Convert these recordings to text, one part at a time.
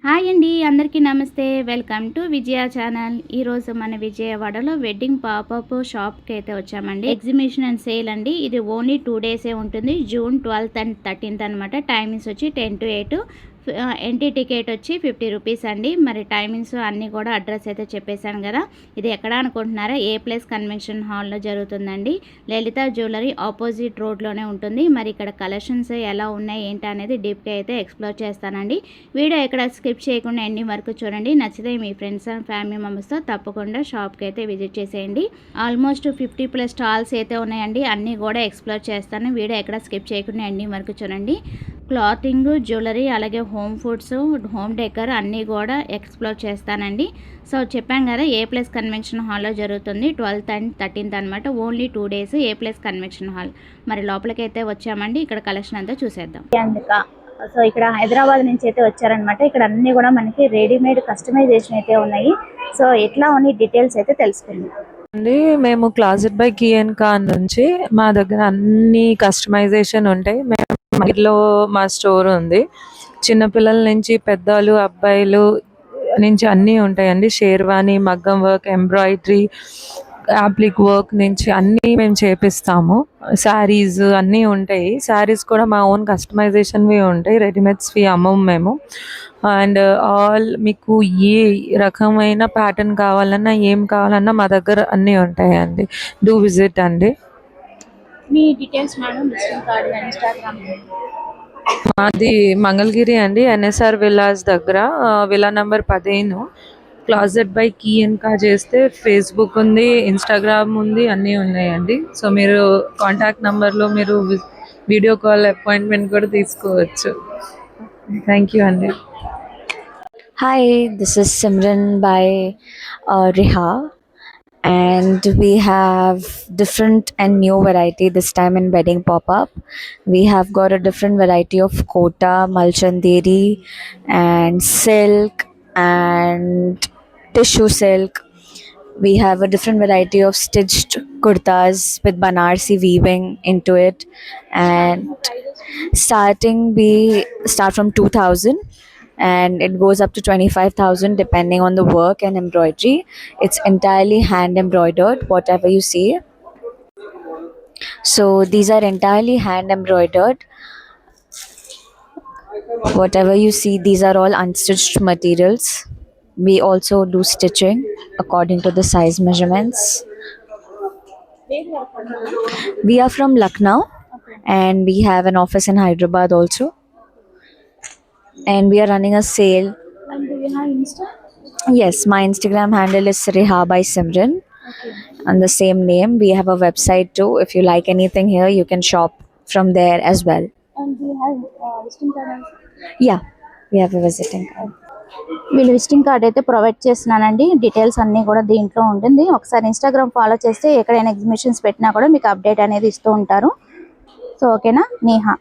Hi అండి, అందరికీ నమస్తే. Welcome to Vijaya channel. ఈరోజు మన విజయవాడలో వెడ్డింగ్ పాపప్ షాప్కి అయితే వచ్చామండి. ఎగ్జిబిషన్ అండ్ సేల్ అండి. ఇది ఓన్లీ 2 డేసే ఉంటుంది. జూన్ 12th అండ్ 13th అనమాట. టైమింగ్స్ వచ్చి 10 to 8. ఎంట్రీ టికెట్ వచ్చి 50 రూపీస్ అండి. మరి టైమింగ్స్ అన్నీ కూడా అడ్రస్ అయితే చెప్పేశాను కదా. ఇది ఎక్కడ అనుకుంటున్నారా? ఏ ప్లేస్ కన్వెన్షన్ హాల్లో జరుగుతుందండి. లలిత జ్యువెలరీ ఆపోజిట్ రోడ్లోనే ఉంటుంది. మరి ఇక్కడ కలెక్షన్స్ ఎలా ఉన్నాయి ఏంటి అనేది డీప్గా అయితే ఎక్స్ప్లోర్ చేస్తానండి. వీడియో ఎక్కడ స్కిప్ చేయకుండా ఎండింగ్ వరకు చూడండి. నచ్చితే మీ ఫ్రెండ్స్ అండ్ ఫ్యామిలీ మెంబర్స్తో తప్పకుండా షాప్కి అయితే విజిట్ చేసేయండి. ఆల్మోస్ట్ 50+ స్టాల్స్ అయితే ఉన్నాయండి. అన్నీ కూడా ఎక్స్ప్లోర్ చేస్తాను. వీడియో ఎక్కడ స్కిప్ చేయకుండా ఎండింగ్ వరకు చూడండి. క్లాతింగ్, జ్యువెలరీ, అలాగే హోమ్ ఫుడ్స్, హోమ్ డెకర్ అన్నీ కూడా ఎక్స్ప్లోర్ చేస్తానండి. సో చెప్పాను కదా, ఏ ప్లేస్ కన్వెన్షన్ హాల్లో జరుగుతుంది. 12th and 13th అనమాట. ఓన్లీ 2 days ఏ ప్లేస్ కన్వెన్షన్ హాల్. మరి లోపలికి అయితే వచ్చామండి. ఇక్కడ కలెక్షన్ అంతా చూసేద్దాం. సో ఇక్కడ హైదరాబాద్ నుంచి అయితే వచ్చారనమాట. ఇక్కడ అన్నీ కూడా మనకి రెడీమేడ్ కస్టమైజేషన్ అయితే ఉన్నాయి. సో ఎట్లా ఉన్నాయి డీటెయిల్స్ అయితే తెలుసుకుందాం అండి. మేము క్లాజెట్ బై కియన్ ఖాన్ నుంచి, మా దగ్గర అన్ని కస్టమైజేషన్ ఉంటాయి. మేము మా స్టోర్ ఉంది. చిన్నపిల్లల నుంచి పెద్దలు, అబ్బాయిలు నుంచి అన్నీ ఉంటాయండి. షేర్వాణి, మగ్గం వర్క్, ఎంబ్రాయిడరీ, యాప్లిక్ వర్క్ నుంచి అన్నీ మేము చేపిస్తాము. శారీస్ అన్నీ ఉంటాయి. శారీస్ కూడా మా ఓన్ కస్టమైజేషన్వి ఉంటాయి. రెడీమేడ్స్వి అమ్మము మేము. అండ్ ఆల్ మీకు ఏ రకమైన ప్యాటర్న్ కావాలన్నా, ఏం కావాలన్నా మా దగ్గర అన్నీ ఉంటాయండి. డూ విజిట్ అండి. మీ details madam, visiting card, Instagram. మాది మంగళగిరి అండి, ఎన్ఎస్ఆర్ విల్లాస్ దగ్గర, villa number 15. Closet by Kiyan Khan చేస్తే ఫేస్బుక్ ఉంది, ఇన్స్టాగ్రామ్ ఉంది, అన్నీ ఉన్నాయండి. సో మీరు కాంటాక్ట్ నెంబర్లో మీరు వీడియో కాల్ అపాయింట్మెంట్ కూడా తీసుకోవచ్చు. థ్యాంక్ యూ అండి. Hi, this is Simran by Riha, and we have different and new variety this time in wedding pop-up. We have got a different variety of kota, malchanderi, and silk and tissue silk. We have a different variety of stitched kurtas with Banarsi weaving into it, and we start from 2000 and it goes up to 25,000 depending on the work and embroidery. It's entirely hand embroidered, whatever you see. So these are entirely hand embroidered. Whatever you see, these are all unstitched materials. We also do stitching according to the size measurements. We are from Lucknow, and we have an office in Hyderabad also. And we are running a sale. And do you have Insta? Yes, my Instagram handle is Riha by Simran. Okay. On the same name. We have a website too. If you like anything here, you can shop from there as well. And do you have visiting card also? Yeah, we have a visiting card. వీళ్ళు visiting card అయితే provide చేస్తున్నానండి. Details అన్నీ కూడా దీంట్లో ఉంటుంది. ఒకసారి Instagram follow చేస్తే ఎక్కడైనా ఎగ్జిబిషన్స్ పెట్టినా కూడా మీకు అప్డేట్ అనేది ఇస్తూ ఉంటారు. సో ఓకేనా. Neha,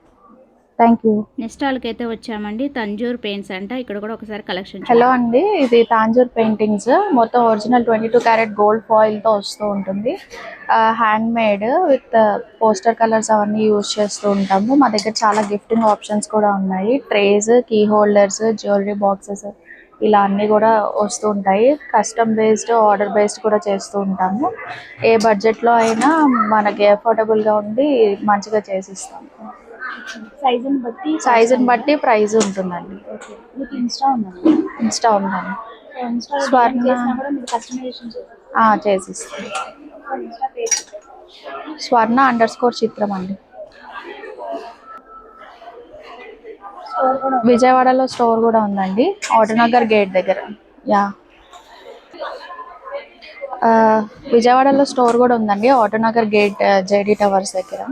thank you. నెక్స్ట్ స్టాల్కి అయితే వచ్చామండి. తంజూర్ పెయింట్స్ అంట. ఇక్కడ కూడా ఒకసారి కలెక్షన్. హలో అండి, ఇది తాంజూర్ పెయింటింగ్స్. మొత్తం ఒరిజినల్ 22 క్యారెట్ గోల్డ్ ఫాయిల్తో వస్తూ ఉంటుంది. Handmade with poster colours అవన్నీ యూజ్ చేస్తూ ఉంటాము. మా దగ్గర చాలా గిఫ్టింగ్ ఆప్షన్స్ కూడా ఉన్నాయి. Trays, key holders, jewellery boxes ఇలా అన్నీ కూడా వస్తూ ఉంటాయి. కస్టమ్ బేస్డ్, ఆర్డర్ బేస్డ్ కూడా చేస్తూ ఉంటాము. ఏ బడ్జెట్లో అయినా మనకి అఫోర్డబుల్గా ఉండి మంచిగా చేసిస్తాము. సైజుని బట్టి ప్రైస్ ఉంటుందండి. ఇన్స్టా ఉందండి. చేసిస్తాం. స్వర్ణ_చిత్రం అండి. విజయవాడలో స్టోర్ కూడా ఉందండి, ఆటోనగర్ గేట్ దగ్గర. విజయవాడలో స్టోర్ కూడా ఉందండి, ఆటోనగర్ గేట్, జేడీ టవర్స్ దగ్గర.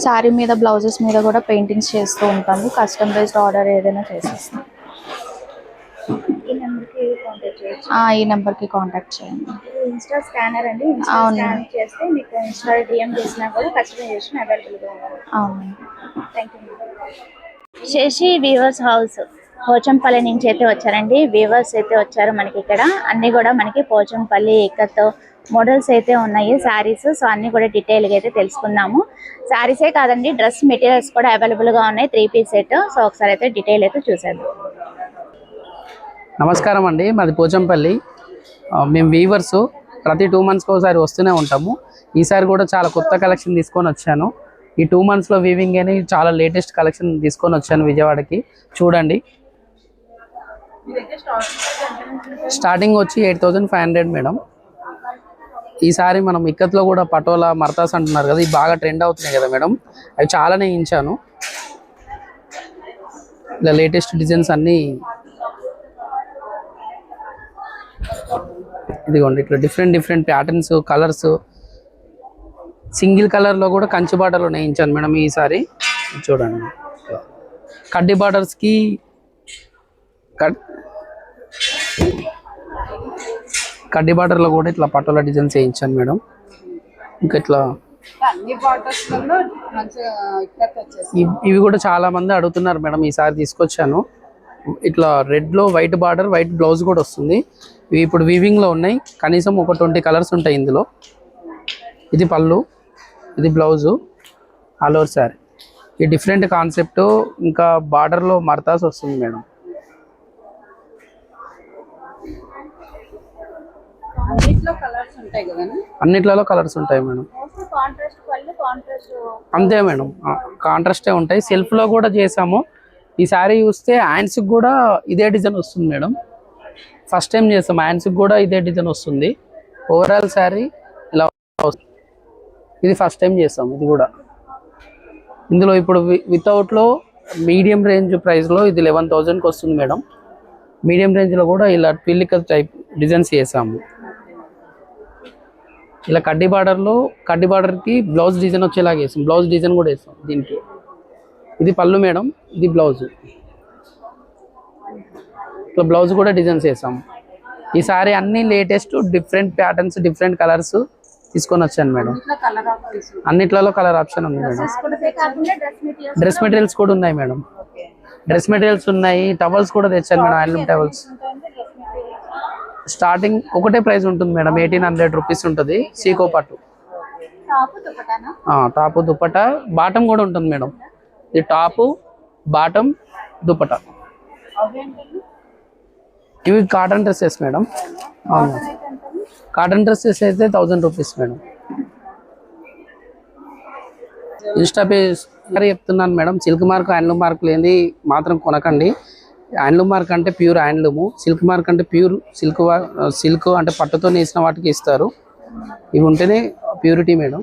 శారీ మీద, బ్లౌజెస్ మీద కూడా పెయింటింగ్స్ చేస్తూ ఉంటాము. కస్టమ్ బేస్డ్ ఆర్డర్ ఏదైనా చేసేస్తాం. ఈ నెంబర్కి కాంటాక్ట్ చేయండి. ఇన్స్టా స్కానర్ అండి. అవును, చేస్తే మీకు ఇన్స్టా డిఎం చేసినా కూడా కస్టమైజేషన్ అవైలబుల్గా ఉంది. అవును. Thank you. Sashi weavers house Pochampally నుంచి అయితే వచ్చారండి. వీవర్స్ అయితే వచ్చారు మనకి. ఇక్కడ అన్నీ కూడా మనకి పోచంపల్లి ఇక్కత్ మోడల్స్ అయితే ఉన్నాయి శారీస్. సో అన్ని కూడా డీటెయిల్గా అయితే తెలుసుకుందాము. శారీసే కాదండి, డ్రెస్ మెటీరియల్స్ కూడా అవైలబుల్గా ఉన్నాయి, 3 పీస్ సెట్. సో ఒకసారి అయితే డీటెయిల్ అయితే చూసేద్దాం. నమస్కారం అండి, మాది పోచంపల్లి. మేము వీవర్స్ ప్రతి 2 monthsకి ఒకసారి వస్తూనే ఉంటాము. ఈసారి కూడా చాలా కొత్త కలెక్షన్ తీసుకొని వచ్చాను. ఈ 2 monthsలో వీవింగ్ అని చాలా లేటెస్ట్ కలెక్షన్ తీసుకొని వచ్చాను విజయవాడకి. చూడండి, స్టార్టింగ్ వచ్చి 8500 మేడం. ఈసారి మనం ఇక్కత్లో కూడా పటోలా మర్తాస్ అంటున్నారు కదా, ఇవి బాగా ట్రెండ్ అవుతున్నాయి కదా మేడం, అవి చాలానే ఇచ్చాను. ఇలా లేటెస్ట్ డిజైన్స్ అన్నీ ఇదిగోండి, ఇట్లా డిఫరెంట్ ప్యాటర్న్స్, కలర్స్, సింగిల్ కలర్లో కూడా కంచి బార్డర్లో నేయించాను మేడం ఈసారి. చూడండి, కడ్డీ బార్డర్స్కి కడ్డీ బార్డర్లో కూడా ఇట్లా పటోలా డిజైన్స్ వేయించాను మేడం. ఇంకా ఇట్లా ఇవి కూడా చాలా మంది అడుగుతున్నారు మేడం, ఈసారి తీసుకొచ్చాను. ఇట్లా రెడ్లో వైట్ బార్డర్, వైట్ బ్లౌజ్ కూడా వస్తుంది. ఇవి ఇప్పుడు వీవింగ్లో ఉన్నాయి, కనీసం ఒక 20 కలర్స్ ఉంటాయి ఇందులో. ఇది పళ్ళు, ఇది బ్లౌజు, ఆల్ ఓవర్ శారీ. ఈ డిఫరెంట్ కాన్సెప్ట్. ఇంకా బార్డర్లో మర్తాస్ వస్తుంది మేడం. అన్నిట్లలో కలర్స్ ఉంటాయి మేడం. అంతే మేడం, కాంట్రాస్టే ఉంటాయి. సెల్ఫ్లో కూడా చేసాము. ఈ శారీ చూస్తే హ్యాండ్స్కి కూడా ఇదే డిజైన్ వస్తుంది మేడం. ఫస్ట్ టైం చేస్తాం, హ్యాండ్స్కి కూడా ఇదే డిజైన్ వస్తుంది. ఓవరాల్ శారీ ఇలా వస్తుంది. ఇది ఫస్ట్ టైం చేస్తాం. ఇది కూడా ఇందులో ఇప్పుడు వితౌట్లో మీడియం రేంజ్ ప్రైస్లో ఇది 11,000కి వస్తుంది మేడం. మీడియం రేంజ్లో కూడా ఇలా పిల్లిక టైప్ డిజైన్స్ చేసాము. ఇలా కడ్డీ బార్డర్కి బ్లౌజ్ డిజైన్ వచ్చేలాగా వేసాం. బ్లౌజ్ డిజైన్ కూడా వేసాం దీనికి. ఇది పళ్ళు మేడం, ఇది బ్లౌజ్. ఇట్లా బ్లౌజ్ కూడా డిజైన్స్ వేసాం. ఈసారి అన్ని latest different patterns, different colours తీసుకొని వచ్చాను మేడం. అన్నిట్లలో కలర్ ఆప్షన్ ఉంది మేడం. డ్రెస్ మెటీరియల్స్ కూడా ఉన్నాయి మేడం. డ్రెస్ మెటీరియల్స్ ఉన్నాయి. టవల్స్ కూడా తెచ్చాను మేడం, హ్యాండ్లూమ్ టవల్స్. స్టార్టింగ్ ఒకటే ప్రైస్ ఉంటుంది మేడం, 1800 రూపీస్ ఉంటుంది. సీకో పట్టు, టాపు దుపట్టా, బాటం కూడా ఉంటుంది మేడం. ఇది టాపు, బాటం, దుపట్టా. ఇవి కాటన్ డ్రెస్సెస్ మేడం. అవును, కాటన్ డ్రెస్సెస్ అయితే 1000 రూపీస్ మేడం. ఇన్స్టా పేజ్ చెప్తున్నాను madam, silk mark, handloom mark లేని మాత్రం కొనకండి. హ్యాండ్లూమ్ మార్క్ అంటే ప్యూర్ హ్యాండ్లూము, సిల్క్ మార్క్ అంటే ప్యూర్ సిల్క్ అంటే పట్టుతో నేసిన వాటికి ఇస్తారు. ఇవి ఉంటేనే ప్యూరిటీ మేడం.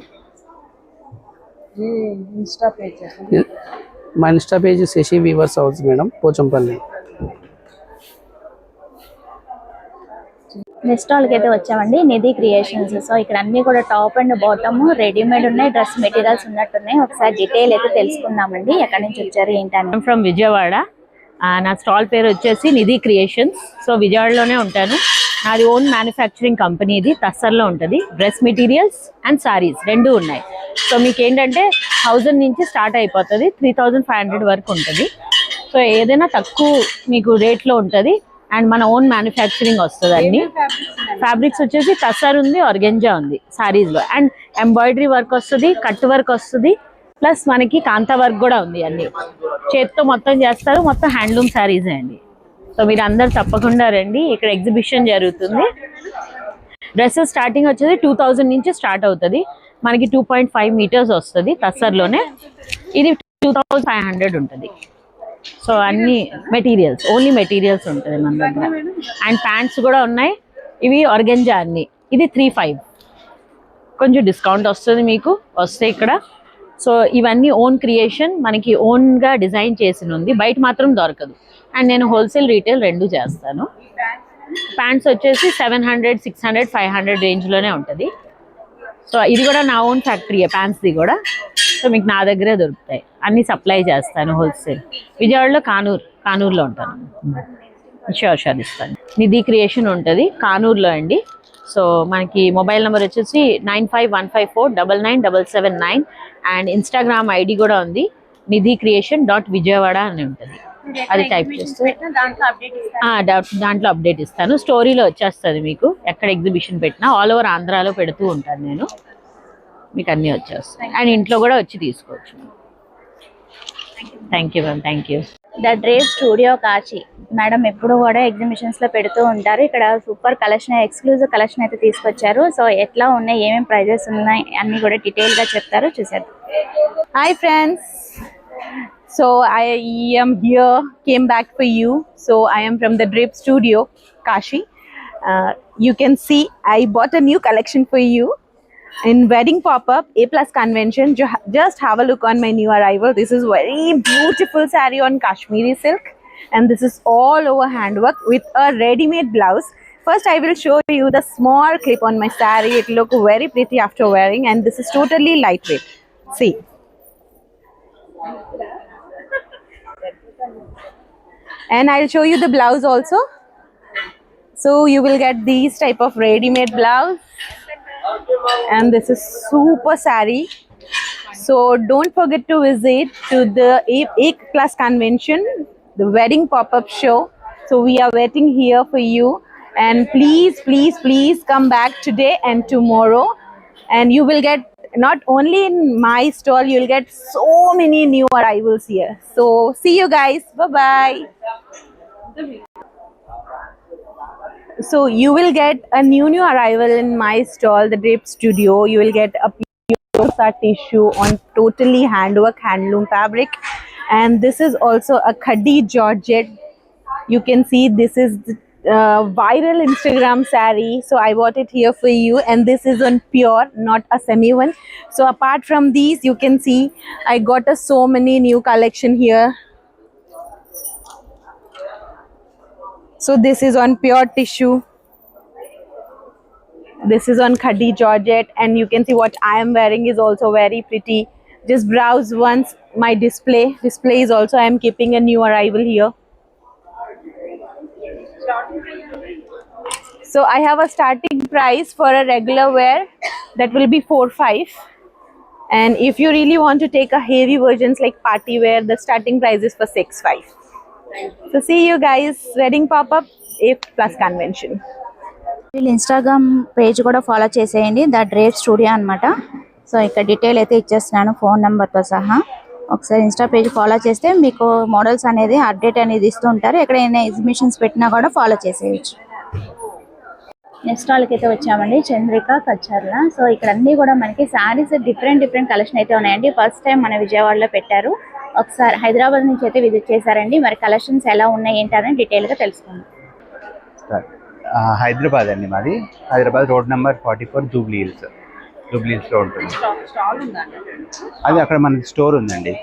మా insta page Shashi weavers house madam, Pochampally. Next స్టాల్కి అయితే వచ్చామండి, నిధి క్రియేషన్స్. సో ఇక్కడ అన్ని కూడా టాప్ అండ్ బాటమ్ రెడీమేడ్ ఉన్నాయి, డ్రెస్ మెటీరియల్స్ ఉన్నట్టున్నాయి. ఒకసారి డీటెయిల్ అయితే తెలుసుకుందామండి, ఎక్కడి నుంచి వచ్చారు ఏంటని. ఫ్రమ్ విజయవాడ. నా స్టాల్ పేరు వచ్చేసి నిధి క్రియేషన్స్. సో విజయవాడలోనే ఉంటాను. నాది ఓన్ మ్యానుఫ్యాక్చరింగ్ కంపెనీ, ఇది తస్సర్లో ఉంటుంది. డ్రెస్ మెటీరియల్స్ అండ్ సారీస్ రెండు ఉన్నాయి. సో మీకు ఏంటంటే 1000 నుంచి స్టార్ట్ అయిపోతుంది, 3500 వరకు ఉంటుంది. సో ఏదైనా తక్కువ మీకు రేట్లో ఉంటుంది. అండ్ మన ఓన్ మ్యానుఫ్యాక్చరింగ్ వస్తుంది. అన్ని ఫ్యాబ్రిక్స్ వచ్చేసి టస్సర్ ఉంది, ఆర్గెంజా ఉంది సారీస్లో. అండ్ ఎంబ్రాయిడరీ వర్క్ వస్తుంది, కట్ వర్క్ వస్తుంది, ప్లస్ మనకి కాంతా వర్క్ కూడా ఉంది. అన్ని చేత్తో మొత్తం చేస్తారు, మొత్తం హ్యాండ్లూమ్ శారీసే అండి. సో మీరు అందరు తప్పకుండా రండి, ఇక్కడ ఎగ్జిబిషన్ జరుగుతుంది. డ్రెస్సెస్ స్టార్టింగ్ వచ్చేది 2000 నుంచి స్టార్ట్ అవుతుంది. మనకి 2.5 మీటర్స్ వస్తుంది టస్సర్లోనే. ఇది 2500 ఉంటుంది. సో అన్ని మెటీరియల్స్, ఓన్లీ మెటీరియల్స్ ఉంటుంది మన దగ్గర. అండ్ ప్యాంట్స్ కూడా ఉన్నాయి, ఇవి ఆర్గెంజా అన్ని. ఇది 3500. కొంచెం డిస్కౌంట్ వస్తుంది మీకు వస్తే ఇక్కడ. సో ఇవన్నీ ఓన్ క్రియేషన్, మనకి ఓన్గా డిజైన్ చేసి ఉంది, బయట మాత్రం దొరకదు. అండ్ నేను హోల్సేల్ రీటైల్ రెండు చేస్తాను. ప్యాంట్స్ వచ్చేసి 700, 600, 500 రేంజ్లోనే ఉంటుంది. సో ఇది కూడా నా ఓన్ ఫ్యాక్టరీయే, ప్యాంట్స్ది కూడా. సో మీకు నా దగ్గరే దొరుకుతాయి, అన్ని సప్లై చేస్తాను హోల్సేల్. విజయవాడలో కానూరులో ఉంటాను. షూర్ ఇస్తాను. నిధి క్రియేషన్ ఉంటుంది కానూరులో అండి. సో మనకి మొబైల్ నెంబర్ వచ్చేసి 9515499779. అండ్ ఇన్స్టాగ్రామ్ ఐడి కూడా ఉంది, నిధి క్రియేషన్ .విజయవాడ అని ఉంటుంది. అది టైప్ చేస్తే దాంట్లో అప్డేట్ ఇస్తాను. స్టోరీలో వచ్చేస్తుంది మీకు, ఎక్కడ ఎగ్జిబిషన్ పెట్టినా. ఆల్ ఓవర్ ఆంధ్రాలో పెడుతూ ఉంటాను నేను, మీకు అన్నీ వచ్చేస్తాయి. అండ్ ఇంట్లో కూడా వచ్చి తీసుకోవచ్చు. Thank you ma'am, thank you. The drape studio Kashi madam ఎప్పుడు కూడా ఎగ్జిబిషన్స్ లో పెడుతూ ఉంటారు. ఇక్కడ సూపర్ కలెక్షన్, ఎక్స్క్లూజివ్ కలెక్షన్ అయితే తీసుకొచ్చారు. సో ఎట్లా ఉన్నాయి, ఏమేమి ప్రైజెస్ ఉన్నాయి అన్ని కూడా డీటెయిల్ గా చెప్తారు, చూసేద్దాం. Hi friends, so I am here, came back for you. So I am from the Drape Studio, Kashi. You can see I bought a new collection for you in wedding pop-up A+ convention. Just have a look on my new arrival. This is very beautiful saree on Kashmiri silk, and this is all over handwork with a ready-made blouse. First I will show you the small clip on my saree. It look very pretty after wearing, and this is totally lightweight. See, and I'll show you the blouse also. So you will get these type of ready-made blouse, and this is super saree. So don't forget to visit to the A+ convention, the wedding pop-up show. So we are waiting here for you, and please come back today and tomorrow, and you will get not only in my stall, you'll get so many new arrivals here. So see you guys, bye bye. So you will get a new arrival in my stall, the Drape Studio. You will get a pure tissue on totally handwork, handloom fabric, and this is also a khadi georgette. You can see this is the viral Instagram saree, so I bought it here for you, and this is on pure, not a semi one. So apart from these, you can see I got so many new collection here. So this is on pure tissue, this is on khadi georgette, and you can see what I am wearing is also very pretty. Just browse once my display is also, I am keeping a new arrival here. So I have a starting price for a regular wear, that will be 4-5, and if you really want to take a heavy versions like party wear, the starting price is for 6-5. So see you guys, wedding pop-up A+ convention. వీళ్ళు Instagram page కూడా follow చేసేయండి, the drape studio అన్నమాట. So ఇక్కడ detail అయితే ఇచ్చేస్తున్నాను phone నెంబర్తో సహా. ఒకసారి ఇన్స్టా పేజ్ ఫాలో చేస్తే మీకు మోడల్స్ అనేది అప్డేట్ అనేది ఇస్తూ ఉంటారు. ఎక్కడైనా ఎగ్జిబిషన్స్ పెట్టినా కూడా ఫాలో చేసేయచ్చు. నెక్స్ట్ స్టాల్కి అయితే వచ్చామండి, చంద్రిక కచ్చర్ల. సో ఇక్కడ అన్నీ కూడా మనకి శారీస్ డిఫరెంట్ కలెక్షన్ అయితే ఉన్నాయండి. ఫస్ట్ టైం మన విజయవాడలో పెట్టారు. ఒకసారి హైదరాబాద్ నుంచి అయితే విజిట్ చేశారండి. మరి కలెక్షన్స్ ఎలా ఉన్నాయి ఏంటి అని డీటెయిల్గా తెలుసుకుందాం. హైదరాబాద్ అండి మాది. హైదరాబాద్ రోడ్ నెంబర్ 44, జూబ్లీ హిల్స్లో ఉంటుంది. అది అక్కడ మన స్టోర్ ఉందండి,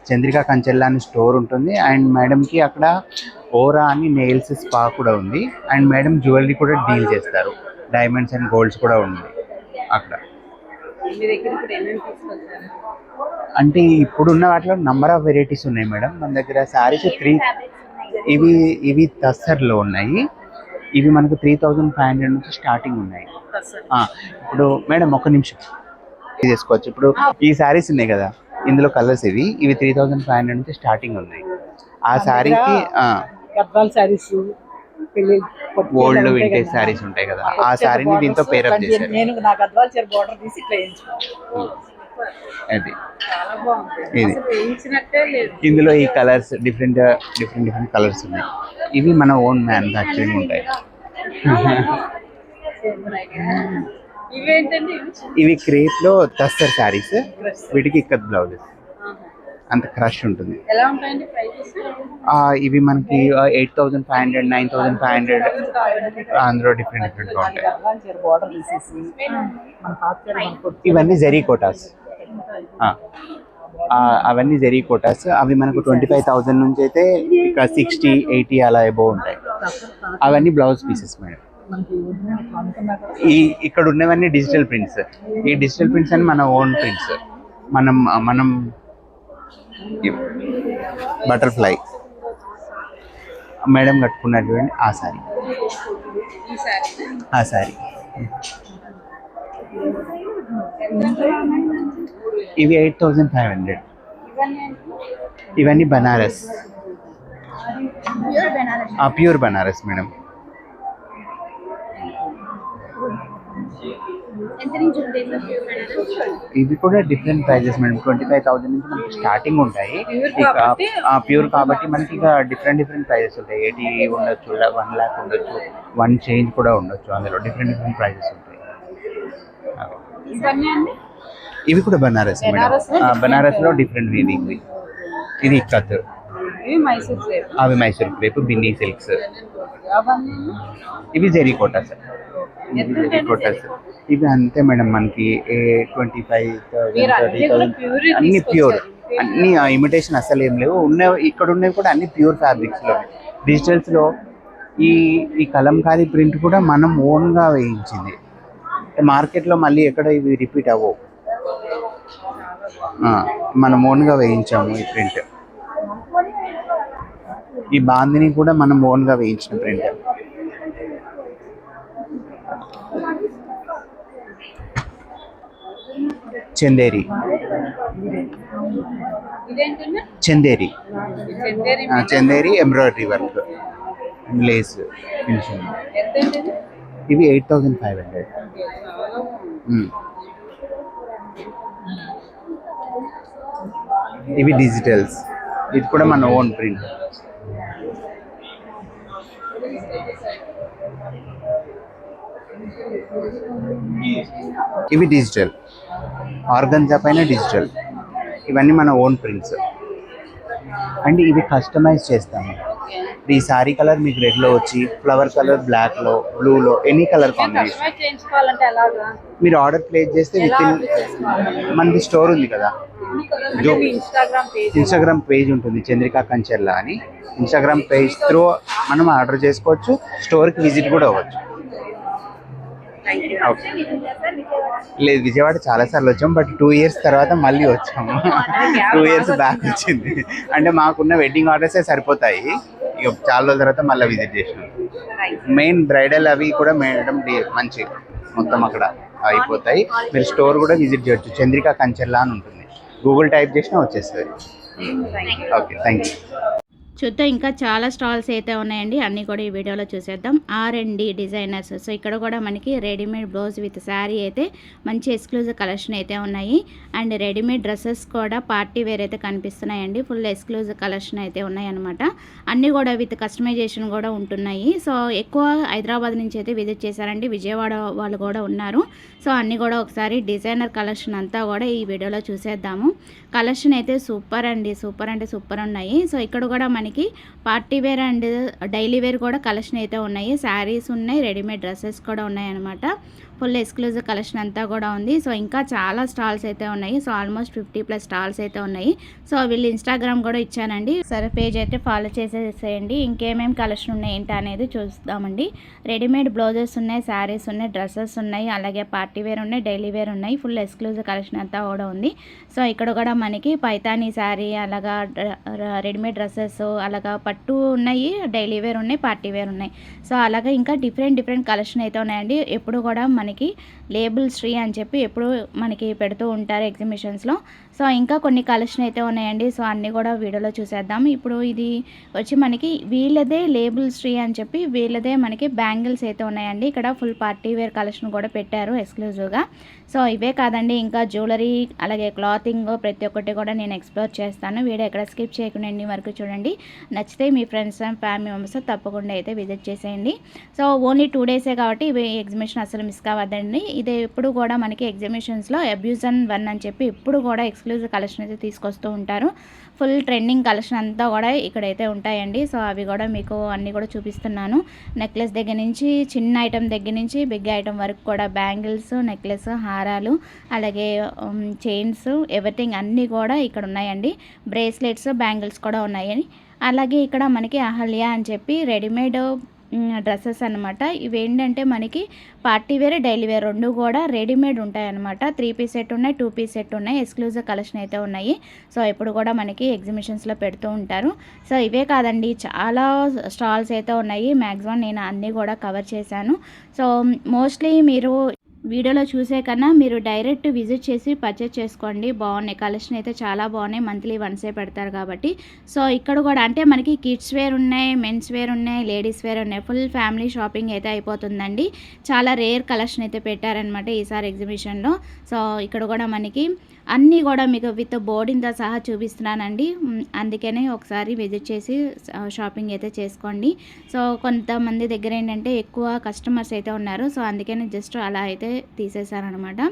చంద్రిక కంచెల్లా అని స్టోర్ ఉంటుంది. అండ్ మేడంకి అక్కడ ఓరా అని నెయిల్స్ స్పా కూడా ఉంది. అండ్ మేడం జ్యువెలరీ కూడా డీల్ చేస్తారు, డైమండ్స్ అండ్ గోల్డ్స్ కూడా ఉంది అక్కడ. అంటే ఇప్పుడున్న వాటిలో నంబర్ ఆఫ్ వెరైటీస్ ఉన్నాయి మేడం మన దగ్గర. శారీస్ 3 ఇవి తస్సర్లో ఉన్నాయి. ఇవి మనకు 3500 నుంచి స్టార్టింగ్ ఉన్నాయి. ఇప్పుడు మేడం ఒక్క నిమిషం తీసుకోవచ్చు. ఇప్పుడు ఈ శారీస్ ఉన్నాయి కదా, ఇందులో కలర్స్ ఇవి 3500 నుంచి స్టార్టింగ్ ఉన్నాయి. ఆ శారీకి ఓల్డ్ వింటేజ్ శారీస్ ఉంటాయి కదా, ఆ శారీని దీంతో పేరప్ చేశారు. అది ఇది ఇందులో ఈ కలర్స్ డిఫరెంట్ కలర్స్ ఉన్నాయి. ఇవి మన ఓన్ మ్యానుఫ్యాక్చరింగ్ ఉంటాయి. ఇవి క్రేప్ లో టస్సర్ శారీస్, వీటికి ఇక్కత్ బ్లౌజెస్, అంత క్రష్ ఉంటుంది. ఇవి మనకి 8500, 9500 అందులో డిఫరెంట్ గా ఉంటాయి. ఇవన్నీ జరీ కోటాస్, అవన్నీ జరీ కోటాస్. అవి మనకు 25,000 నుంచి అయితే ఇక 60-80 అలా ఎబో ఉంటాయి. అవన్నీ బ్లౌజ్ పీసెస్ మేడం. ఇక్కడ ఉన్నవన్నీ డిజిటల్ ప్రింట్స్. ఈ డిజిటల్ ప్రింట్స్ అని మన ఓన్ ప్రింట్స్. మనం బటర్ఫ్లై మేడం కట్టుకున్నటువంటి ఆ సారీ ఇవి 8500. ఇవన్నీ బనారస్ ప్యూర్ బనారస్ మేడం. ఇవి కూడా డిఫరెంట్ ప్రైజెస్ మేడం. 25,000 నుంచి మనకి స్టార్టింగ్ ఉంటాయి. ఇక ప్యూర్ కాబట్టి మనకి ఇక డిఫరెంట్ ప్రైజెస్ ఉంటాయి. 80 ఉండొచ్చు, 1 lakh ఉండొచ్చు, 1 change కూడా ఉండొచ్చు. అందులో డిఫరెంట్ ప్రైజెస్ ఉంటాయి. ఇవి కూడా బనారస్ మేడం. బనారస్ లో డిఫరెంట్ వీవింగ్. ఇది ఇక్కత్, అవి మైసూర్ క్రేప్, బిన్నీ సిల్క్స్, ఇవి జెరీకోటాస్. ఇవి అంతే మేడం, మనకి 25,000, 30,000 అన్ని ప్యూర్, అన్ని ఇమిటేషన్ అసలు ఏం లేవు. ఇక్కడ ఉన్నవి కూడా అన్ని ప్యూర్ ఫ్యాబ్రిక్స్ లో. డిజిటల్స్ లో ఈ కలంకారీ ప్రింట్ కూడా మనం ఓన్ గా వేయించింది. మార్కెట్ లో మళ్ళీ ఎక్కడ ఇవి రిపీట్ అవ్వవు. మనం ఓన్ గా వేయించాము ఈ ప్రింట్. ఈ బాందిని కూడా మనం ఓన్ గా వేయించిన print. Chanderi, Chanderi, Chanderi embroidery work, lace finishing. ఇవి 8,500. ఇవి డిజిటల్స్. ఇది కూడా మన ఓన్ ప్రింట్. ఇవి డిజిటల్, ఆర్గన్జా పైన డిజిటల్. ఇవన్నీ మన ఓన్ ప్రింట్స్. అండ్ ఇవి కస్టమైజ్ చేస్తాము. ఈ సారీ కలర్ మీకు రెడ్లో వచ్చి, ఫ్లవర్ కలర్ బ్లాక్లో, బ్లూలో, ఎనీ కలర్ కాంబినేషన్. మీరు ఆర్డర్ ప్లేస్ చేస్తే మనది స్టోర్ ఉంది కదా, ఇన్స్టాగ్రామ్ పేజ్ ఉంటుంది చంద్రికా కంచర్లా అని. ఇన్స్టాగ్రామ్ పేజ్ త్రూ మనం ఆర్డర్ చేసుకోవచ్చు, స్టోర్కి విజిట్ కూడా అవ్వచ్చు. ఓకే. లేదు, విజయవాడ చాలాసార్లు వచ్చాం, బట్ 2 years తర్వాత మళ్ళీ వచ్చాము. 2 years బ్యాక్ వచ్చింది. అంటే మాకున్న వెడ్డింగ్ ఆర్డర్సే సరిపోతాయి. ఇక చాలా రోజుల తర్వాత మళ్ళీ విజిట్ చేసినాం. మెయిన్ బ్రైడల్ అవి కూడా మేడం మంచి మొత్తం అక్కడ అయిపోతాయి. మీరు స్టోర్ కూడా విజిట్ చేయొచ్చు, చంద్రికా కంచెల్లా అని ఉంటుంది. గూగుల్ టైప్ చేసినా వచ్చేస్తుంది. Okay, thank you. చూద్దాం, ఇంకా చాలా స్టాల్స్ అయితే ఉన్నాయండి. అన్నీ కూడా ఈ వీడియోలో చూసేద్దాం. R&D designers. సో ఇక్కడ కూడా మనకి రెడీమేడ్ బ్లౌజ్ విత్ శారీ అయితే మంచి ఎక్స్క్లూజివ్ కలెక్షన్ అయితే ఉన్నాయి. అండ్ రెడీమేడ్ డ్రెస్సెస్ కూడా పార్టీ వేర్ అయితే కనిపిస్తున్నాయండి. ఫుల్ ఎక్స్క్లూజివ్ కలెక్షన్ అయితే ఉన్నాయన్నమాట. అన్నీ కూడా విత్ కస్టమైజేషన్ కూడా ఉంటున్నాయి. సో ఎక్కువ హైదరాబాద్ నుంచి అయితే విజిట్ చేశారండి. విజయవాడ వాళ్ళు కూడా ఉన్నారు. సో అన్నీ కూడా ఒకసారి డిజైనర్ కలెక్షన్ అంతా కూడా ఈ వీడియోలో చూసేద్దాము. కలెక్షన్ అయితే సూపర్ అండి, సూపర్ అంటే సూపర్ ఉన్నాయి. సో ఇక్కడ కూడా మనకి party wear and daily wear కూడా కలెక్షన్ అయితే ఉన్నాయి. శారీస్ ఉన్నాయి, రెడీమేడ్ డ్రెస్సెస్ కూడా ఉన్నాయి అన్నమాట. ఫుల్ ఎక్స్క్లూజివ్ కలెక్షన్ అంతా కూడా ఉంది. సో ఇంకా చాలా స్టాల్స్ అయితే ఉన్నాయి. సో ఆల్మోస్ట్ 50+ స్టాల్స్ అయితే ఉన్నాయి. సో వీళ్ళు ఇన్స్టాగ్రామ్ కూడా ఇచ్చానండి, సరే పేజ్ అయితే ఫాలో చేసేసేయండి. ఇంకేమేమి కలెక్షన్ ఉన్నాయి ఏంటి అనేది చూస్తామండి. రెడీమేడ్ బ్లౌజెస్ ఉన్నాయి, శారీస్ ఉన్నాయి, డ్రెస్సెస్ ఉన్నాయి, అలాగే పార్టీ వేర్ ఉన్నాయి, డైలీ వేర్ ఉన్నాయి. ఫుల్ ఎక్స్క్లూజివ్ కలెక్షన్ అంతా కూడా ఉంది. సో ఇక్కడ కూడా మనకి పైతానీ శారీ, అలాగా రెడీమేడ్ డ్రెస్సెస్, అలాగా పట్టు ఉన్నాయి, డైలీ వేర్ ఉన్నాయి, పార్టీ వేర్ ఉన్నాయి. సో అలాగే ఇంకా డిఫరెంట్ కలెక్షన్ అయితే ఉన్నాయండి. ఎప్పుడు కూడా మనకి లేబుల్ శ్రీ అని చెప్పి ఎప్పుడు మనకి పెడుతూ ఉంటారు ఎగ్జిబిషన్స్లో. సో ఇంకా కొన్ని కలెక్షన్ అయితే ఉన్నాయండి. సో అన్నీ కూడా వీడియోలో చూసేద్దాం. ఇప్పుడు ఇది వచ్చి మనకి వీళ్ళదే లేబుల్ శ్రీ అని చెప్పి వీళ్ళదే మనకి బ్యాంగిల్స్ అయితే ఉన్నాయండి. ఇక్కడ ఫుల్ పార్టీ వేర్ కలెక్షన్ కూడా పెట్టారు ఎక్స్క్లూజివ్గా. సో ఇవే కాదండి, ఇంకా జ్యువెలరీ, అలాగే క్లాతింగ్, ప్రతి ఒక్కటి కూడా నేను ఎక్స్ప్లోర్ చేస్తాను. వీడియో ఎక్కడ స్కిప్ చేయకుండా ఎన్ని వరకు చూడండి. నచ్చితే మీ ఫ్రెండ్స్ అండ్ ఫ్యామిలీ మెంబర్స్ తప్పకుండా అయితే విజిట్ చేసేయండి. సో ఓన్లీ 2 డేసే కాబట్టి ఇవి ఎగ్జిబిషన్ అసలు మిస్ కావద్దండి. ఇది ఎప్పుడు కూడా మనకి ఎగ్జిబిషన్స్లో అబ్యూజన్ 1 అని చెప్పి ఎప్పుడు కూడా ఎక్స్క్లూజివ్ కలెక్షన్ అయితే తీసుకొస్తూ ఉంటారు. ఫుల్ ట్రెండింగ్ కలెక్షన్ అంతా కూడా ఇక్కడైతే ఉంటాయండి. సో అవి కూడా మీకు అన్నీ కూడా చూపిస్తున్నాను. నెక్లెస్ దగ్గర నుంచి, చిన్న ఐటెం దగ్గర నుంచి బిగ్ ఐటెం వరకు కూడా బ్యాంగిల్స్, నెక్లెస్, హారాలు, అలాగే చైన్స్, ఎవ్రీథింగ్ అన్నీ కూడా ఇక్కడ ఉన్నాయండి. బ్రేస్లెట్స్, బ్యాంగిల్స్ కూడా ఉన్నాయి. అలాగే ఇక్కడ మనకి అహల్య అని చెప్పి రెడీమేడ్ డ్రెస్సెస్ అనమాట. ఇవి ఏంటంటే మనకి పార్టీ వేర్, డైలీ వేర్ రెండు కూడా రెడీమేడ్ ఉంటాయి అనమాట. 3 పీస్ సెట్ ఉన్నాయి, 2 పీస్ సెట్ ఉన్నాయి. ఎక్స్క్లూజివ్ కలెక్షన్ అయితే ఉన్నాయి. సో ఎప్పుడు కూడా మనకి ఎగ్జిబిషన్స్లో పెడుతూ ఉంటారు. సో ఇవే కాదండి, చాలా స్టాల్స్ అయితే ఉన్నాయి. మ్యాక్సిమం నేను అన్నీ కూడా కవర్ చేశాను. సో మోస్ట్లీ మీరు వీడియోలో చూసే కన్నా మీరు డైరెక్ట్ విజిట్ చేసి పర్చేస్ చేసుకోండి. బాగున్నాయి, కలెక్షన్ అయితే చాలా బాగున్నాయి. మంత్లీ వన్సే పెడతారు కాబట్టి. సో ఇక్కడ కూడా అంటే మనకి కిడ్స్ వేర్ ఉన్నాయి, మెన్స్ వేర్ ఉన్నాయి, లేడీస్ వేర్ ఉన్నాయి. ఫుల్ ఫ్యామిలీ షాపింగ్ అయితే అయిపోతుందండి. చాలా రేర్ కలెక్షన్ అయితే పెట్టారనమాట ఈసారి ఎగ్జిబిషన్లో. సో ఇక్కడ కూడా మనకి అన్నీ కూడా మీకు విత్ బోర్డింగ్తో సహా చూపిస్తున్నానండి. అందుకనే ఒకసారి విజిట్ చేసి షాపింగ్ అయితే చేసుకోండి. సో కొంతమంది దగ్గర ఏంటంటే ఎక్కువ కస్టమర్స్ అయితే ఉన్నారు. సో అందుకని జస్ట్ అలా అయితే తీసేశారనమాట.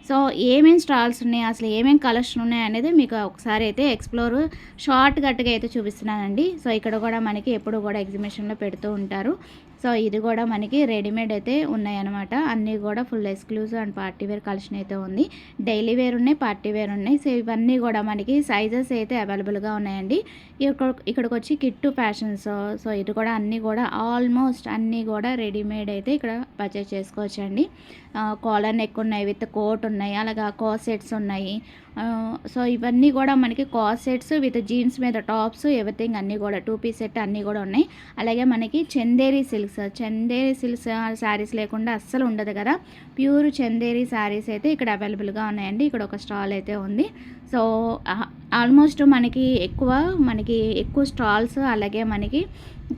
సో ఏమేమి స్టాల్స్ ఉన్నాయి, అసలు ఏమేమి కలెక్షన్ ఉన్నాయి అనేది మీకు ఒకసారి అయితే ఎక్స్ప్లోర్ షార్ట్ కట్గా అయితే చూపిస్తున్నానండి. సో ఇక్కడ కూడా మనకి ఎప్పుడు కూడా ఎగ్జిబిషన్లో పెడుతూ ఉంటారు. సో ఇది కూడా మనకి రెడీమేడ్ అయితే ఉన్నాయన్నమాట. అన్నీ కూడా full exclusive and party wear collection అయితే ఉంది. డైలీ వేర్ ఉన్నాయి, పార్టీ వేర్ ఉన్నాయి. సో ఇవన్నీ కూడా మనకి సైజెస్ అయితే అవైలబుల్గా ఉన్నాయండి. ఇక్కడికి వచ్చి కిట్టు ఫ్యాషన్స్. సో ఇది కూడా అన్నీ కూడా ఆల్మోస్ట్ అన్నీ కూడా రెడీమేడ్ అయితే ఇక్కడ పర్చేస్ చేసుకోవచ్చండి. కాలర్ నెక్ ఉన్నాయి, విత్ కోట్ ఉన్నాయి, అలాగా కాట్ సెట్స్ ఉన్నాయి. సో ఇవన్నీ కూడా మనకి కాట్ సెట్స్ విత్ జీన్స్ మీద టాప్స్ ఎవ్రీథింగ్ అన్నీ కూడా 2 పీస్ సెట్ అన్నీ కూడా ఉన్నాయి. అలాగే మనకి చందేరి సిల్క్స్ శారీస్ లేకుండా అస్సలు ఉండదు కదా. ప్యూర్ చందేరి శారీస్ అయితే ఇక్కడ అవైలబుల్గా ఉన్నాయండి. ఇక్కడ ఒక స్టాల్ అయితే ఉంది. సో ఆల్మోస్ట్ మనకి ఎక్కువ స్టాల్స్, అలాగే మనకి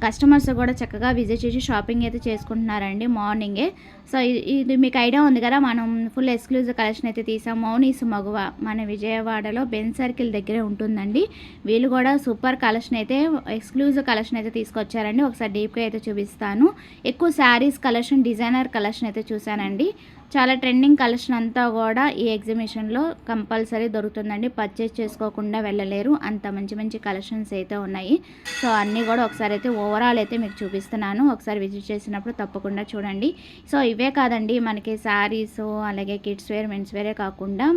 కస్టమర్స్ కూడా చక్కగా విజిట్ చేసి షాపింగ్ అయితే చేసుకుంటున్నారండి మార్నింగే. సో ఇది మీకు ఐడియా ఉంది కదా, మనం ఫుల్ ఎక్స్క్లూజివ్ కలెక్షన్ అయితే తీసాం. మౌనీస్ మగువ మన విజయవాడలో బెన్ సర్కిల్ దగ్గరే ఉంటుందండి. వీళ్ళు కూడా సూపర్ కలెక్షన్ అయితే, ఎక్స్క్లూజివ్ కలెక్షన్ అయితే తీసుకొచ్చారండి. ఒకసారి డీప్గా అయితే చూపిస్తాను. ఎక్కువ శారీస్ కలెక్షన్, డిజైనర్ కలెక్షన్ అయితే చూశానండి. చాలా ట్రెండింగ్ కలెక్షన్ అంతా కూడా ఈ ఎగ్జిబిషన్లో కంపల్సరీ దొరుకుతుందండి. పర్చేస్ చేసుకోకుండా వెళ్ళలేరు, అంత మంచి మంచి కలెక్షన్స్ అయితే ఉన్నాయి. సో అన్నీ కూడా ఒకసారి అయితే ఓవరాల్ అయితే మీకు చూపిస్తున్నాను. ఒకసారి విజిట్ చేసినప్పుడు తప్పకుండా చూడండి. సో ఇవే కాదండి, మనకి శారీస్, అలాగే కిడ్స్ వేర్, మెన్స్ వేరే కాకుండా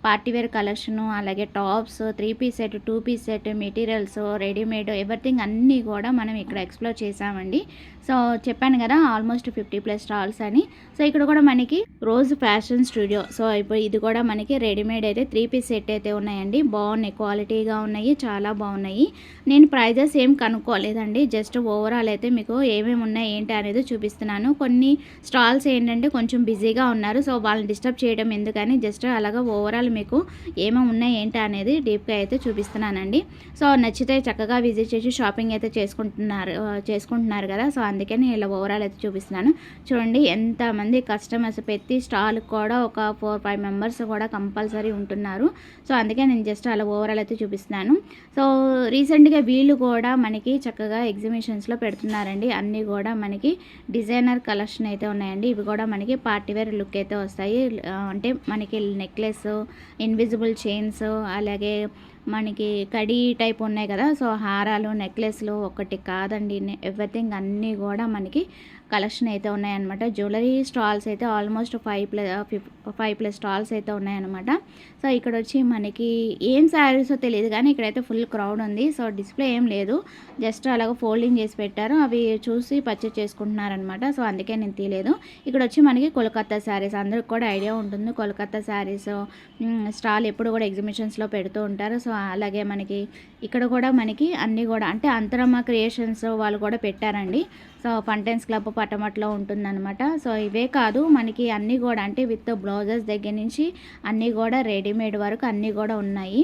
పార్టీ వేర్ కలెక్షను, అలాగే tops, 3 piece set, 2 piece set, materials, readymade everything అన్నీ కూడా మనం ఇక్కడ ఎక్స్ప్లోర్ చేసామండి. సో చెప్పాను కదా ఆల్మోస్ట్ 50+ స్టాల్స్ అని. సో ఇక్కడ కూడా మనకి రోజ్ ఫ్యాషన్ స్టూడియో. సో ఇప్పుడు ఇది కూడా మనకి రెడీమేడ్ అయితే 3 పీస్ సెట్ అయితే ఉన్నాయండి. బాగున్నాయి, క్వాలిటీగా ఉన్నాయి, చాలా బాగున్నాయి. నేను ప్రైజెస్ ఏం కనుక్కోలేదండి, జస్ట్ ఓవరాల్ అయితే మీకు ఏమేమి ఉన్నాయి ఏంటి అనేది చూపిస్తున్నాను. కొన్ని స్టాల్స్ ఏంటంటే కొంచెం బిజీగా ఉన్నారు. సో వాళ్ళని డిస్టర్బ్ చేయడం ఎందుకని జస్ట్ అలాగా ఓవరాల్ మీకు ఏమేమి ఉన్నాయి ఏంటి అనేది డీప్గా అయితే చూపిస్తున్నానండి. సో నచ్చితే చక్కగా విజిట్ చేసి షాపింగ్ అయితే చేసుకుంటున్నారు కదా. సో అందుకని ఇలా ఓవరాల్ అయితే చూపిస్తున్నాను. చూడండి ఎంతమంది కస్టమర్స్, ప్రతి స్టాల్ కూడా ఒక 4-5 మెంబర్స్ కూడా కంపల్సరీ ఉంటున్నారు. సో అందుకే నేను జస్ట్ అలా ఓవరాల్ అయితే చూపిస్తున్నాను. సో రీసెంట్గా వీళ్ళు కూడా మనకి చక్కగా ఎగ్జిబిషన్స్లో పెడుతున్నారండి. అన్నీ కూడా మనకి డిజైనర్ కలెక్షన్ అయితే ఉన్నాయండి. ఇవి కూడా మనకి పార్టీ వేర్ లుక్ అయితే వస్తాయి. అంటే మనకి నెక్లెస్, ఇన్విజిబుల్ చైన్స్, అలాగే మనకి కడి టైప్ ఉన్నాయి కదా. సో హారాలు, నెక్లెస్లు ఒకటి కాదండి, ఎవ్రీథింగ్ అన్నీ కూడా మనకి కలెక్షన్ అయితే ఉన్నాయన్నమాట. జ్యువెలరీ స్టాల్స్ అయితే ఆల్మోస్ట్ 5+ స్టాల్స్ అయితే ఉన్నాయన్నమాట. సో ఇక్కడ వచ్చి మనకి ఏం శారీసో తెలియదు కానీ ఇక్కడైతే ఫుల్ క్రౌడ్ ఉంది. సో డిస్ప్లే ఏం లేదు, జస్ట్ అలాగ ఫోల్డింగ్ చేసి పెట్టారు, అవి చూసి పర్చేస్ చేసుకుంటున్నారనమాట. సో అందుకే నేను తీయలేదు. ఇక్కడ వచ్చి మనకి కోల్కతా శారీస్, అందరికి కూడా ఐడియా ఉంటుంది కోల్కతా శారీస్ స్టాల్ ఎప్పుడు కూడా ఎగ్జిబిషన్స్లో పెడుతూ ఉంటారు. సో అలాగే మనకి ఇక్కడ కూడా మనకి అన్నీ కూడా అంటే అంతరమ్మ క్రియేషన్స్ వాళ్ళు కూడా పెట్టారండి. సో ఫంటైన్స్ క్లబ్ పటమట్లో ఉంటుందన్నమాట. సో ఇవే కాదు మనకి అన్నీ కూడా అంటే విత్ బ్లౌజెస్ దగ్గర నుంచి అన్నీ కూడా రెడీమేడ్ వరకు అన్నీ కూడా ఉన్నాయి.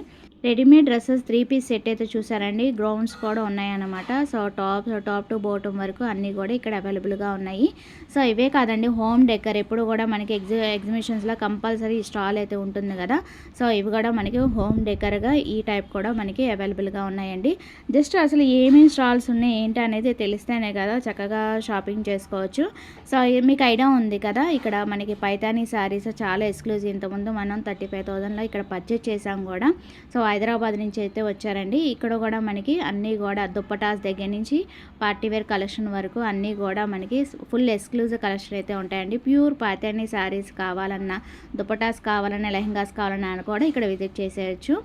రెడీమేడ్ డ్రెస్సెస్ 3 పీస్ సెట్ అయితే చూసారండి. గ్రౌండ్స్ కూడా ఉన్నాయన్నమాట. సో టాప్ టు బాటమ్ వరకు అన్నీ కూడా ఇక్కడ అవైలబుల్గా ఉన్నాయి. సో ఇవే కాదండి, హోమ్ డెకర్ ఎప్పుడు కూడా మనకి ఎగ్జిబిషన్స్లో కంపల్సరీ స్టాల్ అయితే ఉంటుంది కదా. సో ఇవి కూడా మనకి హోమ్ డెకర్గా ఈ టైప్ కూడా మనకి అవైలబుల్గా ఉన్నాయండి. జస్ట్ అసలు ఏమేమి స్టాల్స్ ఉన్నాయి ఏంటి అనేది తెలిస్తేనే కదా చక్కగా షాపింగ్ చేసుకోవచ్చు. సో మీకు ఐడియా ఉంది కదా, ఇక్కడ మనకి పైతానీ శారీస్ చాలా ఎక్స్క్లూజివ్. ఇంతకుముందు మనం 35,000లో ఇక్కడ పర్చేస్ చేసాం కూడా. సో హైదరాబాద్ నుంచి అయితే వచ్చారండి. ఇక్కడ కూడా మనకి అన్నీ కూడా దుప్పటాస్ దగ్గర నుంచి పార్టీ వేర్ కలెక్షన్ వరకు అన్నీ కూడా మనకి ఫుల్ ఎక్స్క్లూజివ్ కలెక్షన్ అయితే ఉంటాయండి. ప్యూర్ పైతానీ శారీస్ కావాలన్నా, దుప్పటాస్ కావాలన్నా, లెహంగాస్ కావాలన్నా కూడా ఇక్కడ విజిట్ చేసేయచ్చు.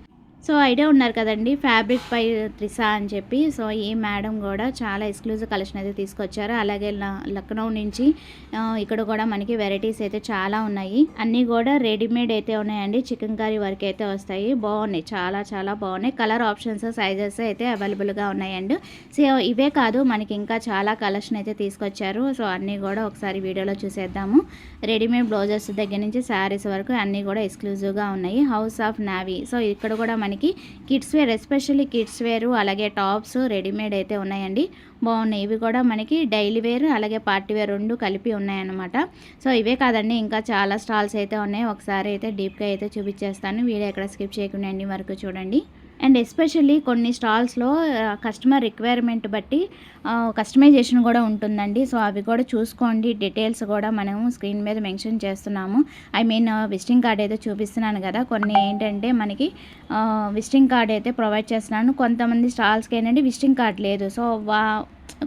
సో ఐడియా ఉన్నారు కదండి, ఫ్యాబ్రిక్ పై త్రిసా అని చెప్పి. సో ఈ మేడం కూడా చాలా ఎక్స్క్లూజివ్ కలెక్షన్ అయితే తీసుకొచ్చారు. అలాగే లక్నో నుంచి ఇక్కడ కూడా మనకి వెరైటీస్ అయితే చాలా ఉన్నాయి. అన్నీ కూడా రెడీమేడ్ అయితే ఉన్నాయండి. చికెన్ కర్రీ వరకు అయితే వస్తాయి. బాగున్నాయి, చాలా చాలా బాగున్నాయి. కలర్ ఆప్షన్స్, సైజెస్ అయితే అవైలబుల్గా ఉన్నాయండి. సో ఇవే కాదు, మనకి ఇంకా చాలా కలెక్షన్ అయితే తీసుకొచ్చారు. సో అన్నీ కూడా ఒకసారి వీడియోలో చూసేద్దాము. రెడీమేడ్ బ్లౌజెస్ దగ్గర నుంచి శారీస్ వరకు అన్నీ కూడా ఎక్స్క్లూజివ్గా ఉన్నాయి. House of navy. సో ఇక్కడ కూడా మనకి kids wear, especially kids wear, అలాగే టాప్స్ రెడీమేడ్ అయితే ఉన్నాయండి. బాగున్నాయి. ఇవి కూడా మనకి డైలీ వేర్ అలాగే పార్టీ వేర్ రెండు కలిపి ఉన్నాయన్నమాట. సో ఇవే కాదండి, ఇంకా చాలా స్టాల్స్ అయితే ఉన్నాయి. ఒకసారి అయితే డీప్గా అయితే చూపించేస్తాను. వీడియో ఎక్కడ స్కిప్ చేయకుండా ఎండింగ్ వరకు చూడండి. అండ్ ఎస్పెషల్లీ కొన్ని స్టాల్స్లో కస్టమర్ రిక్వైర్మెంట్ బట్టి కస్టమైజేషన్ కూడా ఉంటుందండి. సో అవి కూడా చూసుకోండి. డీటెయిల్స్ కూడా మనము స్క్రీన్ మీద మెన్షన్ చేస్తున్నాము. ఐ మీన్ విజిటింగ్ కార్డ్ అయితే చూపిస్తున్నాను కదా. కొన్ని ఏంటంటే మనకి విజిటింగ్ కార్డ్ అయితే ప్రొవైడ్ చేస్తున్నాను. కొంతమంది స్టాల్స్కి ఏంటంటే విజిటింగ్ కార్డ్ లేదు. సో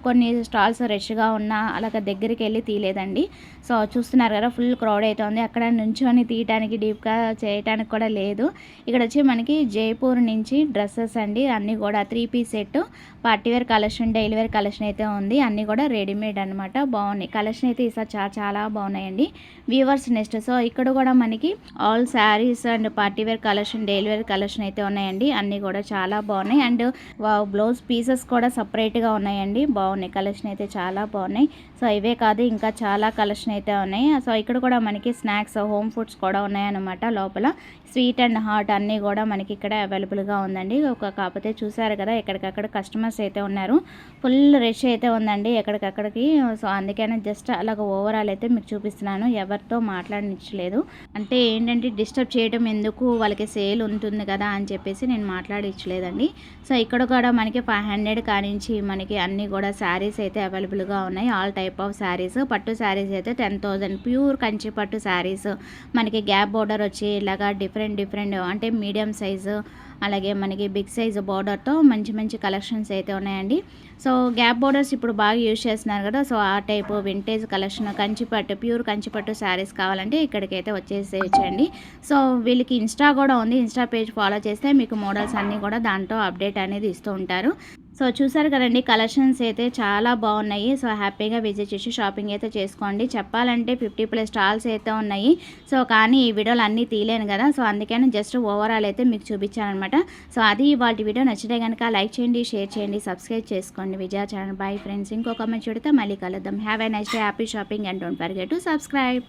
కొన్ని స్టాల్స్ రష్గా ఉన్నా అలాగ దగ్గరికి వెళ్ళి తీయలేదండి. సో చూస్తున్నారు కదా, ఫుల్ క్రౌడ్ అయితే ఉంది. అక్కడ నుంచొని తీయటానికి డీప్గా చేయటానికి కూడా లేదు. ఇక్కడ వచ్చి మనకి జైపూర్ నుంచి డ్రెస్సెస్ అండి. అన్నీ కూడా 3 piece set, party wear collection, daily wear collection అయితే ఉంది. అన్నీ కూడా రెడీమేడ్ అనమాట. బాగున్నాయి. కలెక్షన్ అయితే ఈసారి చాలా బాగున్నాయండి. Viewers next. సో ఇక్కడ కూడా మనకి all saris and party wear collection, daily wear collection అయితే ఉన్నాయండి. అన్నీ కూడా చాలా బాగున్నాయి. అండ్ బ్లౌజ్ పీసెస్ కూడా సపరేట్గా ఉన్నాయండి. బాగున్నాయి. కలెక్షన్ అయితే చాలా బాగున్నాయి. సో ఇవే కాదు, ఇంకా చాలా కలెక్షన్ అయితే ఉన్నాయి. సో ఇక్కడ కూడా మనకి స్నాక్స్, హోమ్ ఫుడ్స్ కూడా ఉన్నాయన్నమాట. లోపల స్వీట్ అండ్ హాట్ అన్నీ కూడా మనకి ఇక్కడ అవైలబుల్గా ఉందండి. కాకపోతే చూసారు కదా, ఎక్కడికక్కడ కస్టమర్స్ అయితే ఉన్నారు. ఫుల్ రష్ అయితే ఉందండి ఎక్కడికక్కడికి. సో అందుకనే జస్ట్ అలాగ ఓవరాల్ అయితే మీకు చూపిస్తున్నాను. ఎవరితో మాట్లాడించలేదు. అంటే ఏంటంటే డిస్టర్బ్ చేయడం ఎందుకు, వాళ్ళకి సేల్ ఉంటుంది కదా అని చెప్పేసి నేను మాట్లాడించలేదండి. సో ఇక్కడ కూడా మనకి 500 కానించి మనకి అన్నీ కూడా శారీస్ అయితే అవైలబుల్గా ఉన్నాయి. All type of saris. పట్టు శారీస్ అయితే 10,000 ప్యూర్ కంచి పట్టు శారీస్. మనకి గ్యాప్ బోర్డర్ వచ్చి ఇలాగా డిఫరెంట్ అంటే మీడియం సైజు అలాగే మనకి బిగ్ సైజు బార్డర్తో మంచి కలెక్షన్స్ అయితే ఉన్నాయండి. సో గ్యాప్ బోర్డర్స్ ఇప్పుడు బాగా యూజ్ చేస్తున్నారు కదా. సో ఆ టైపు వింటేజ్ కలెక్షన్, కంచిపట్టు, ప్యూర్ కంచిపట్టు శారీస్ కావాలంటే ఇక్కడికైతే వచ్చేసేయచ్చండి. సో వీళ్ళకి ఇన్స్టా కూడా ఉంది. ఇన్స్టా పేజ్ ఫాలో చేస్తే మీకు మోడల్స్ అన్నీ కూడా దాంట్లో అప్డేట్ అనేది ఇస్తూ ఉంటారు. సో చూసారు కదండి, కలెక్షన్స్ అయితే చాలా బాగున్నాయి. సో హ్యాపీగా విజిట్ చేసి షాపింగ్ అయితే చేసుకోండి. చెప్పాలంటే 50+ స్టాల్స్ అయితే ఉన్నాయి. సో కానీ ఈ వీడియోలు అన్నీ తీయలేను కదా. సో అందుకని జస్ట్ ఓవరాల్ అయితే మీకు చూపించాను అనమాట. సో అది ఇవాళ వీడియో. నచ్చితే కనుక లైక్ చేయండి, షేర్ చేయండి, సబ్స్క్రైబ్ చేసుకోండి విజయ ఛానల్. Bye friends. ఇంకో కామెంట్ చూడితే మళ్ళీ కలుద్దాం. Have a nice day, happy shopping and don't forget to subscribe.